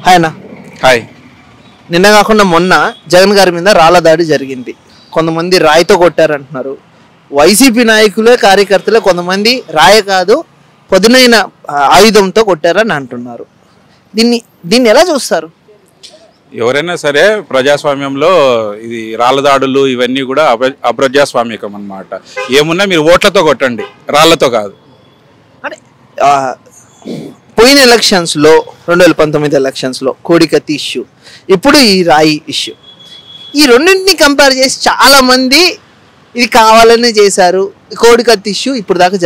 Hi అన్న. Hi. నిన్న కాకుండా మొన్న జగన్ గారి మీద రాళ్ల దాడి జరిగింది. కొంతమంది రాయితో కొట్టారంటున్నారు. వైసీపీ నాయకులే కార్యకర్తలే కొంతమంది రాయ కాదు పదునైన ఆయుధంతో కొట్టారని అంటున్నారు. దీన్ని ఎలా చూస్తారు? ఎవరైనా సరే ప్రజాస్వామ్యంలో ఇది రాళ్ల దాడులు ఇవన్నీ కూడా అప్రజాస్వామికం అన్నమాట. ఏమున్నా మీరు ఓట్లతో కొట్టండి, రాళ్లతో కాదు. అంటే పోయిన ఎలక్షన్స్లో 2019 ఎలక్షన్స్లో కోడికత్తి ఇష్యూ, ఇప్పుడు ఈ రాయి ఇష్యూ, ఈ రెండింటిని కంపేర్ చేసి చాలామంది ఇది కావాలని చేశారు, కోడికత్తి ఇష్యూ ఇప్పుడు దాకా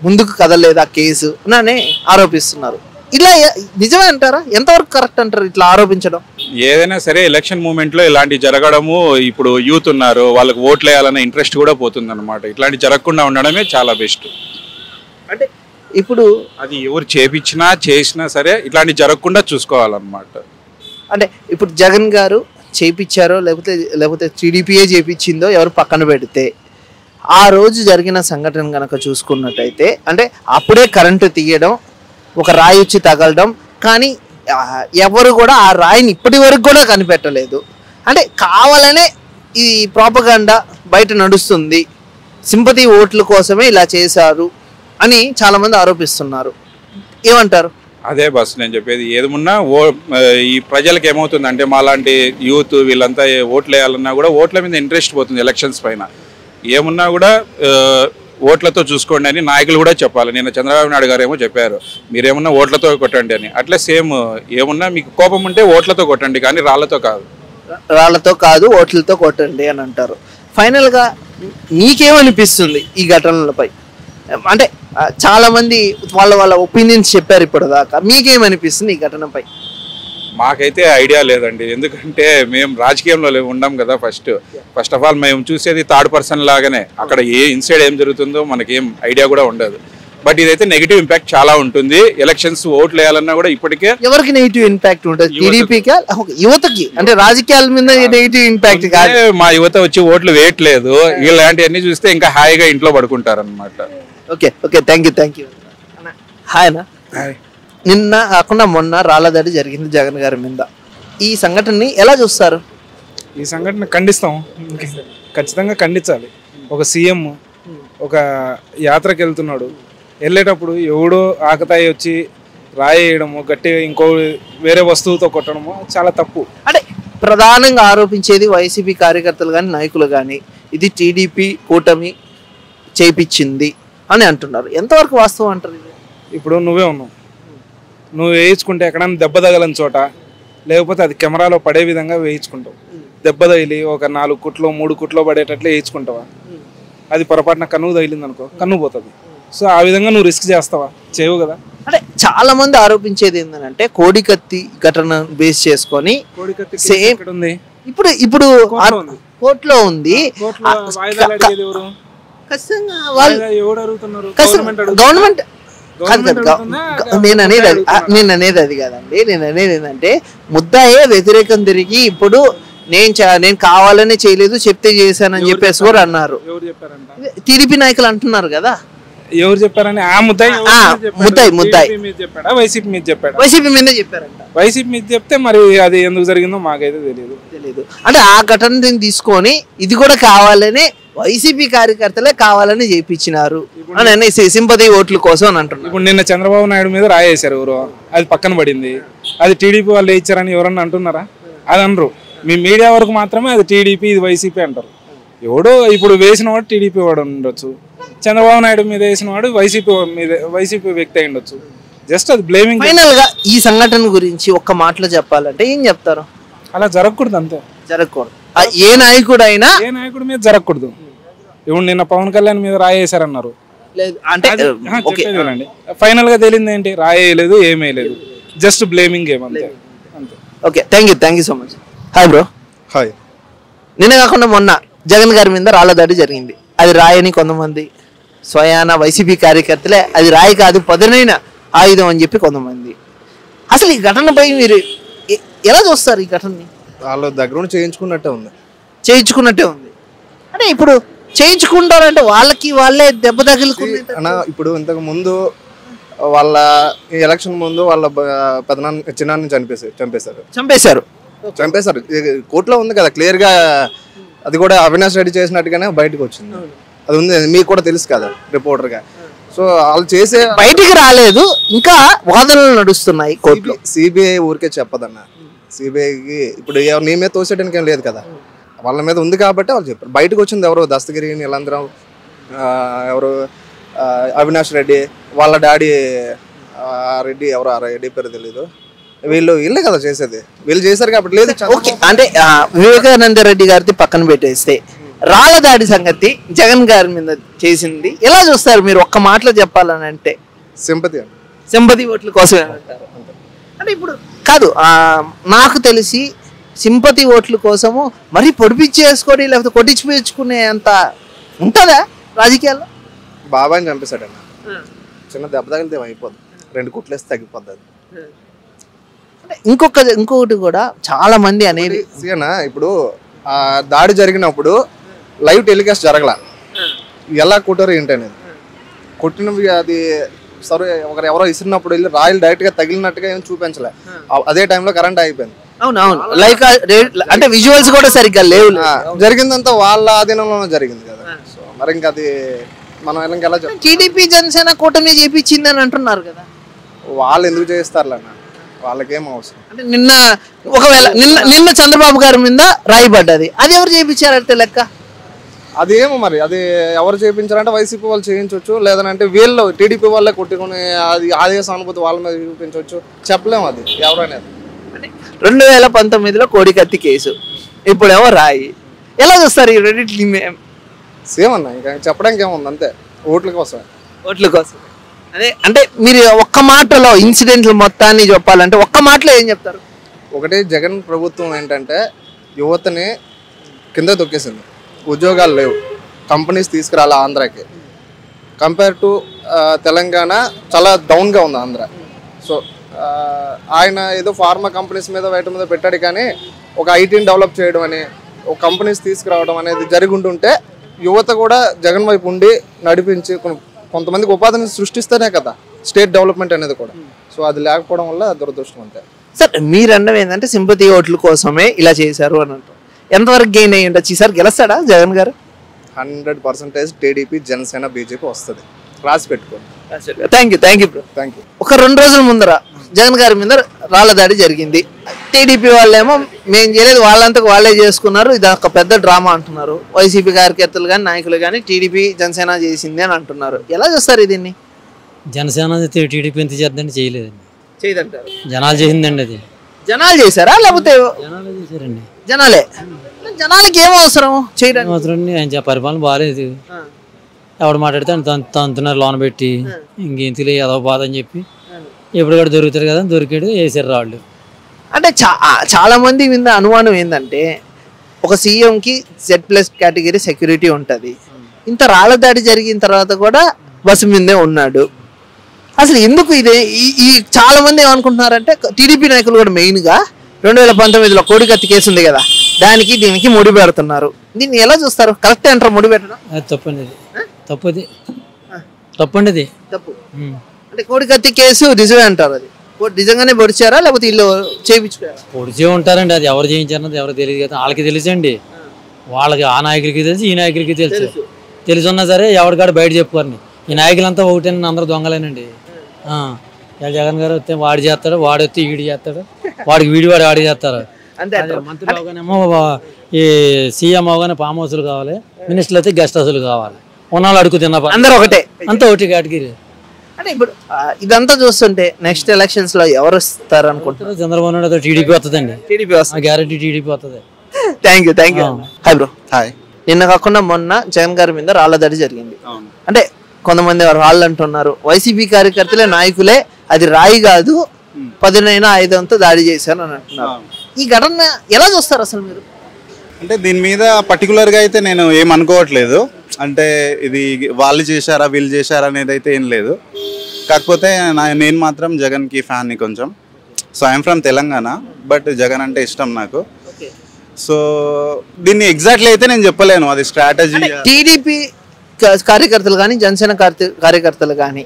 ముందుకు కదలలేదు ఆ కేసు అని ఆరోపిస్తున్నారు. ఇలా నిజమే అంటారా? ఎంతవరకు కరెక్ట్ అంటారు ఇట్లా ఆరోపించడం? ఏదైనా సరే ఎలక్షన్ మూమెంట్లో ఇలాంటి జరగడము, ఇప్పుడు యూత్ ఉన్నారు వాళ్ళకి ఓట్లు వేయాలన్న ఇంట్రెస్ట్ కూడా పోతుందన్నమాట. ఇట్లాంటి జరగకుండా ఉండడమే చాలా బెస్ట్. అంటే ఇప్పుడు అది ఎవరు చేసినా సరే ఇట్లాంటి జరగకుండా చూసుకోవాలన్నమాట. అంటే ఇప్పుడు జగన్ గారు చేయించారో లేకపోతే టీడీపీఏ చేయించిందో ఎవరు పక్కన పెడితే, ఆ రోజు జరిగిన సంఘటన కనుక చూసుకున్నట్టయితే అంటే అప్పుడే కరెంటు తీయడం, ఒక రాయి వచ్చి తగలడం, కానీ ఎవరు కూడా ఆ రాయిని ఇప్పటి వరకు కూడా కనిపెట్టలేదు. అంటే కావాలనే ఈ ప్రాపగండా బయట నడుస్తుంది, సింపతి ఓట్ల కోసమే ఇలా చేశారు అని చాలామంది ఆరోపిస్తున్నారు. ఏమంటారు? అదే బస్ నేను చెప్పేది. ఏదమున్నా ఈ ప్రజలకు ఏమవుతుందంటే మాలాంటి యూత్ వీళ్ళంతా ఓట్లు వేయాలన్నా కూడా ఓట్ల మీద ఇంట్రెస్ట్ పోతుంది. ఎలక్షన్స్ పైన ఏమున్నా కూడా ఓట్లతో చూసుకోండి అని నాయకులు కూడా చెప్పాలి. నిన్న చంద్రబాబు నాయుడు గారు ఏమో చెప్పారు, మీరేమన్నా ఓట్లతో కొట్టండి అని. అట్లా సేమ్ ఏమున్నా మీకు కోపం ఉంటే ఓట్లతో కొట్టండి, కానీ రాళ్లతో కాదు ఓట్లతో కొట్టండి అని అంటారు. ఫైనల్గా నీకేమనిపిస్తుంది ఈ ఘటనలపై? అంటే చాలామంది వాళ్ళ ఒపీనియన్స్ చెప్పారు ఇప్పటిదాకా, మీకేమనిపిస్తుంది ఈ ఘటనపై? మాకైతే ఐడియా లేదండి, ఎందుకంటే మేము రాజకీయంలో ఉండం కదా. ఫస్ట్ ఆఫ్ ఆల్ మేము చూసేది థర్డ్ పర్సన్ లాగానే, అక్కడ ఇన్సైడ్ ఏం జరుగుతుందో మనకేం ఐడియా కూడా ఉండదు. బట్ ఇదైతే నెగిటివ్ ఇంపాక్ట్ చాలా ఉంటుంది. ఎలక్షన్స్ ఓట్లు వేయాలన్నా కూడా ఇప్పటికే ఎవరికి నెగిటివ్ ఇంపాక్ట్ ఉంటుంది? టీడీపీకి, యువతకి. అంటే రాజకీయాల మీద నెగిటివ్ ఇంపాక్ట్ కాదు. మా యువత వచ్చి ఓట్లు వేయట్లేదు. ఇలాంటివన్నీ చూస్తే ఇంకా హాయిగా ఇంట్లో పడుకుంటారనమాట. Okay, thank you. హాయ్ అన్న. నిన్న కాకుండా మొన్న రాళ్ల దాడి జరిగింది జగన్ గారి మీద. ఈ సంఘటనని ఎలా చూస్తారు? ఈ సంఘటన ఖండిస్తాం, ఖచ్చితంగా ఖండించాలి. ఒక సీఎం ఒక యాత్రకు వెళ్తున్నాడు, వెళ్ళేటప్పుడు ఎవడో ఆకతాయి వచ్చి రాయేయడము, గట్టిగా ఇంకో వేరే వస్తువుతో కొట్టడము చాలా తప్పు. అంటే ప్రధానంగా ఆరోపించేది వైసీపీ కార్యకర్తలు కానీ నాయకులు కానీ ఇది టీడీపీ కూటమి చేయించింది అని అంటున్నారు. ఎంతవరకు వాస్తవం అంటారు? ఇప్పుడు నువ్వే ఉన్నావు, నువ్వు వేయించుకుంటే ఎక్కడైనా దెబ్బ తగలని చోట, లేకపోతే అది కెమెరాలో పడే విధంగా వేయించుకుంటావు. దెబ్బ తగిలి ఒక 4 కుట్లో 3 కుట్లో పడేటట్లే వేయించుకుంటావా? అది పొరపాటున కన్నుకు తగిలింది అనుకో, కన్ను పోతుంది. సో ఆ విధంగా నువ్వు రిస్క్ చేస్తావా? చేయవు కదా. అంటే చాలా మంది ఆరోపించేది ఏంటంటే కోడికత్తి ఘటన బేస్ చేసుకొని సేమ్ ఇప్పుడు కోర్టులో ఉంది. గవర్నమెంట్ నేను అనేది అది కాదండి. నేను అనేది ఏంటంటే ముద్దాయే వ్యతిరేకం తిరిగి ఇప్పుడు నేను కావాలని చేయలేదు, చెప్తే చేశానని చెప్పేసి కూడా అన్నారు. టీడీపీ నాయకులు అంటున్నారు కదా. ఎవరు చెప్పారని? ఆ ముద్దాయి వైసీపీ మీద చెప్పాడు. వైసీపీ మీదే చెప్పారంట. వైసీపీ మీద చెప్తే మరి అది ఎందుకు జరిగిందో మాకైతే తెలియదు. అంటే ఆ ఘటన తీసుకొని ఇది కూడా కావాలని వైసీపీ కార్యకర్తలే కావాలని చేయించినారు అని అనేసి సింపతి ఓట్ల కోసం అని అంటున్నారు. ఇప్పుడు నిన్న చంద్రబాబు నాయుడు మీద రాయేశారు ఎవరు, అది పక్కన పడింది. అది టీడీపీ వాళ్ళు ఇచ్చారని ఎవరన్నా అంటున్నారా? అది అనరు. మీ మీడియా వరకు మాత్రమే అది టీడీపీ ఇది వైసీపీ అంటారు. ఎవడో ఇప్పుడు వేసిన వాడు టీడీపీ వాడు ఉండొచ్చు, చంద్రబాబు నాయుడు మీద వేసిన వాడు వైసీపీ వ్యక్తి అయి ఉండొచ్చు. జస్ట్ అది బ్లేమింగ్. ఫైనల్ గా ఈ సంఘటన గురించి ఒక్క మాటలో చెప్పాలంటే ఏం చెప్తారు? అలా జరగకూడదు, అంతే. జరగకూడదు. ఏ నాయకుడి మీద జరగకూడదు. ఇప్పుడు నిన్న పవన్ కళ్యాణ్ మీద రాయేశారన్నారు. అంటే ఫైనల్ గా తేలింది ఏంటి? రాయేయలేదు, ఏమేయలేదు, జస్ట్ బ్లేమింగ్ గేమ్, అంతే. Okay, thank you so much. Hi bro. Hi. నిన్న కాకుండా మొన్న జగన్ గారి మీద రాళ్ల దాడి జరిగింది. అది రాయని కొంతమంది స్వయాన వైసీపీ కార్యకర్తలే అది రాయి కాదు పదునైన ఆయుధం అని చెప్పి కొంతమంది. అసలు ఈ ఘటనపై మీరు ఎలా చూస్తారు? ఈ ఘటనని వాళ్ళ దగ్గర చేయించుకున్నట్టే ఉంది. అంటే ఇప్పుడు చేయించుకుంటారంటే వాళ్ళకి వాళ్ళే దెబ్బ తగులుకున్న. ఇప్పుడు ఇంతకు ముందు వాళ్ళ ఈ ఎలక్షన్ ముందు వాళ్ళ చిన్నాన్ని చంపేశారు. కోర్టులో ఉంది కదా క్లియర్గా. అది కూడా అవినాష్ రెడ్డి చేసినట్టుగానే బయటకు వచ్చింది. అది ఉంది, మీకు కూడా తెలుసు కదా రిపోర్టర్గా. సో వాళ్ళు చేసే బయటికి రాలేదు, ఇంకా వాదనలు నడుస్తున్నాయి కోర్టులో. సిబిఐ ఊరికే చెప్పదన్న. సిబిఐకి ఇప్పుడు నీ మీద తోసేయడానికి ఏం లేదు కదా, వాళ్ళ మీద ఉంది కాబట్టి వాళ్ళు చెప్పారు. బయటకు వచ్చింది ఎవరు, దస్తగిరి, నీలందరం, ఎవరు అవినాష్ రెడ్డి, వాళ్ళ డాడీ రెడ్డి, ఎవరు ఆ రెడ్డి పేరు తెలీదు, వీళ్ళే కదా చేసేది. వీళ్ళు చేశారు కాబట్టి లేదు. అంటే వివేకానంద రెడ్డి గారిది పక్కన పెట్టేస్తే రాళ్ల దాడి సంగతి జగన్ గారి మీద చేసింది ఎలా చూస్తారు మీరు? ఒక్క మాటలో చెప్పాలని అంటే సింపతి ఓట్ల కోసమే అంటారు. అంటే ఇప్పుడు కాదు, నాకు తెలిసి సింపతి ఓట్ల కోసము మరీ పొడిపించేసుకొని లేకపోతే కొట్టించుకునే అంత ఉంటుందా రాజకీయాల్లో? బాబాని చంపేశాడన్న, చిన్న దెబ్బ తగిలితే అయిపోద్ది, 2 కుట్లేస్తే తగ్గిపోద్ది. అంటే ఇంకొకటి కూడా చాలా మంది అనేది ఇప్పుడు ఆ దాడి జరిగినప్పుడు లైవ్ టెలికాస్ట్ జరగల, ఎలా కొట్టారు ఏంటి అనేది. కొట్టినవి అది సరే ఎవరో ఇసిరినప్పుడు వెళ్ళి రాయల్ డైరెక్ట్ గా తగిలినట్టుగా ఏం చూపించలే. అదే టైంలో కరెంట్ అయిపోయింది. అవునవును, లైక్ అంటే విజువల్స్ కూడా సరిగ్గా లేవు. జరిగిందంతా వాళ్ళ ఆధీనంలోనే జరిగింది కదా. సో మరి ఇంకా అది మనం ఎలా చెప్తాం? టీడీపీ జనసేన కూటమి చేపించింది అని అంటున్నారు కదా. వాళ్ళు ఎందుకు చేస్తారులన్న, వాళ్ళకేం అవసరం. అంటే నిన్న చంద్రబాబు గారి మీద రాయబడ్డది, అది ఎవరు చేయించారంటే లెక్క. అదేమో మరి అది ఎవరు చేయించారంటే వైసీపీ వాళ్ళు చేయించవచ్చు, లేదంటే వీళ్ళు టీడీపీ వాళ్ళే కొట్టుకుని అది ఆదేశ సానుభూతి వాళ్ళ మీద చూపించవచ్చు, చెప్పలేము అది ఎవరనేది. 2019లో కోడికత్తి కేసు, ఇప్పుడేమో రాయి. ఎలా చూస్తారు ఈ రెండింటిని? సేమ్ అన్న, ఇంకా చెప్పడానికి ఏముంది, అంతే ఓట్ల కోసం. అదే అంటే మీరు ఒక్క మాటలో ఇన్సిడెంట్లు మొత్తాన్ని చెప్పాలంటే ఒక్క మాటలో ఏం చెప్తారు? ఒకటి, జగన్ ప్రభుత్వం ఏంటంటే యువతని కింద తొక్కేసింది, ఉద్యోగాలు లేవు, కంపెనీస్ తీసుకురాలి ఆంధ్రాకి. కంపేర్ టు తెలంగాణ చాలా డౌన్గా ఉంది ఆంధ్ర. సో ఆయన ఏదో ఫార్మా కంపెనీస్ మీద వాటి మీద పెట్టాడు, కానీ ఒక ఐటీని డెవలప్ చేయడం అని, ఒక కంపెనీస్ తీసుకురావడం అనేది జరిగి ఉంటుంటే యువత కూడా జగన్ వైపు ఉండి నడిపించి కొంతమందికి ఉపాధిని సృష్టిస్తేనే కదా స్టేట్ డెవలప్మెంట్ అనేది కూడా. సో అది లేకపోవడం వల్ల దురదృష్టం అంతే. సార్ మీరు అన్నది ఏంటంటే సింపతి ఓట్ల కోసమే ఇలా చేశారు అని అంటారు. ఎంతవరకు గెయిన్ అయ్యి ఉండొచ్చు? ఈసారి గెలుస్తాడా జగన్ గారు? 100% టీడీపీ, జనసేన, బీజేపీ వస్తుంది, రాసి పెట్టుకోండి. Thank you bro. ఒక 2 రోజుల ముందర జగన్ గారి మీద రాళ్ల దాడి జరిగింది. టీడీపీ వాళ్ళేమో మేము చేయలేదు, వాళ్ళంతకు వాళ్ళే చేసుకున్నారు, ఇది ఒక పెద్ద డ్రామా అంటున్నారు. వైసీపీ కార్యకర్తలు కానీ నాయకులు కానీ టీడీపీ జనసేన చేసింది అని అంటున్నారు. ఎలా చూస్తారు దీన్ని? జనసేన టీడీపీ ఎంత చేద్దండి, చేయలేదండి. చేయదంటారు? జనాలు చేసిందండి. అది జనాలు చేశారా లేకపోతే? జనాలే చేశారండి. జనాలకి ఏం అవసరం చేయడానికి? అవసరం ఆయన పరిపాలన బాగాలేదు, ఎవడు మాట్లాడితే తంతున్నారు లోన పెట్టి, ఇంకేం తెలియదు ఏదో బాధ అని చెప్పి ఎప్పుడు కూడా దొరుకుతారు కదా, దొరికాడు వేసారు రాళ్ళు. అంటే చాలా మంది మీద అనుమానం ఏంటంటే ఒక సీఎంకి Z+ కేటగిరీ సెక్యూరిటీ ఉంటుంది, ఇంత రాళ్ల దాడి జరిగిన తర్వాత కూడా బస్సు మీదే ఉన్నాడు. అసలు ఎందుకు ఇదే ఈ చాలా మంది ఏమనుకుంటున్నారంటే టీడీపీ నాయకులు కూడా మెయిన్గా 2019లో కోడికత్తి కేసు ఉంది కదా, దీనికి ముడి పెడుతున్నారు. దీన్ని ఎలా చూస్తారు? కరెక్ట్ అంటారు ముడి పెట్టడం? తప్పండి, తప్పండి. తప్పు అంటే కోడికత్తి కేసు నిజమే అంటారు. అది నిజంగానే పొడిచారా లేకపోతే వీళ్ళు చేయించుకోరా? పొడిచే ఉంటారండి, అది ఎవరు చేయించారన్నది ఎవరు తెలియదు కదా, వాళ్ళకి తెలుసండి. వాళ్ళకి ఆ నాయకులకి తెలుసు, ఈ నాయకులకి తెలుసున్నా సరే ఎవరికాడ బయట చెప్పుకోరండి. ఈ నాయకులంతా ఒకటేనండి, అందరూ దొంగలేనండి. జగన్ గారు వస్తే వాడు చేస్తాడు, వాడు వస్తే వీడి చేస్తాడు, వాడికి వీడివాడు ఆడి చేస్తారు. మంత్రి అవగానేమో ఈ సీఎం అవగానే ఫామ్ హౌస్లు కావాలి, మినిస్టర్లు అయితే గెస్ట్ హౌస్లు కావాలి, ఉన్నాళ్ళు అడుగు తిన్న అందరూ ఒకటే, అంతా ఒకటి కేటగిరీ. అంటే ఇప్పుడు ఇదంతా చూస్తుంటే నెక్స్ట్ ఎలక్షన్స్ లో ఎవరు వస్తారు అనుకుంటున్నారు? చంద్రబాబు నాయుడు టీడీపీ వస్తుందండి, టీడీపీ వస్తుంది, గ్యారెంటీ టీడీపీ వస్తుంది. Thank you. Hi bro. Hi. నిన్న కాకుండా మొన్న జగన్ గారి మీద రాళ్ల దాడి జరిగింది. అంటే కొంతమంది రాళ్ళు అంటున్నారు, వైసీపీ కార్యకర్తలే నాయకులే అది రాయి కాదు 10 ఆయుధంతో దాడి చేశారు అని అంటున్నారు. ఈ ఘటన ఎలా చూస్తారు అసలు మీరు? అంటే దీని మీద పర్టికులర్గా అయితే నేను ఏమనుకోవట్లేదు. అంటే ఇది వాళ్ళు చేశారా వీళ్ళు చేశారా అనేది అయితే ఏం లేదు. కాకపోతే నేను మాత్రం జగన్కి ఫ్యాన్ని కొంచెం. So I'm from Telangana, but Jagan అంటే ఇష్టం నాకు. సో దీన్ని ఎగ్జాక్ట్లీ అయితే నేను చెప్పలేను, అది స్ట్రాటజీ. టీడీపీ కార్యకర్తలు కానీ జనసేన కార్యకర్తలు కానీ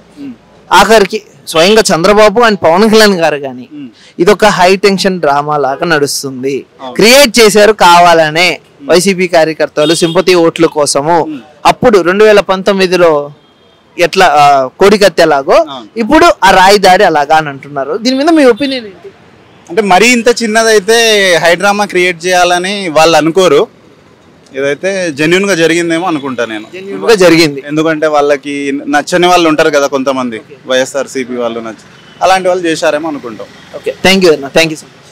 ఆఖరికి స్వయంగా చంద్రబాబు అండ్ పవన్ కళ్యాణ్ గారు కానీ ఇదొక హై టెన్షన్ డ్రామా లాగా నడుస్తుంది, క్రియేట్ చేశారు కావాలనే వైసీపీ కార్యకర్తలు సింపతి ఓట్ల కోసము. అప్పుడు 2019లో ఎట్లా కోడికత్తెలాగో ఇప్పుడు ఆ రాయి దాడి అలాగా అని అంటున్నారు. దీని మీద మీ ఒపీనియన్ ఏంటి? అంటే మరీ ఇంత చిన్నదైతే హైడ్రామా క్రియేట్ చేయాలని వాళ్ళు అనుకోరు. ఇదైతే జెన్యున్ గా జరిగిందేమో అనుకుంటా నేను. జరిగింది ఎందుకంటే వాళ్ళకి నచ్చని వాళ్ళు ఉంటారు కదా కొంతమంది, వైఎస్ఆర్సీపీ వాళ్ళు అలాంటి వాళ్ళు చేశారేమో అనుకుంటాం. ఓకే, థ్యాంక్ యూ అన్న, థ్యాంక్ యూ సో మచ్.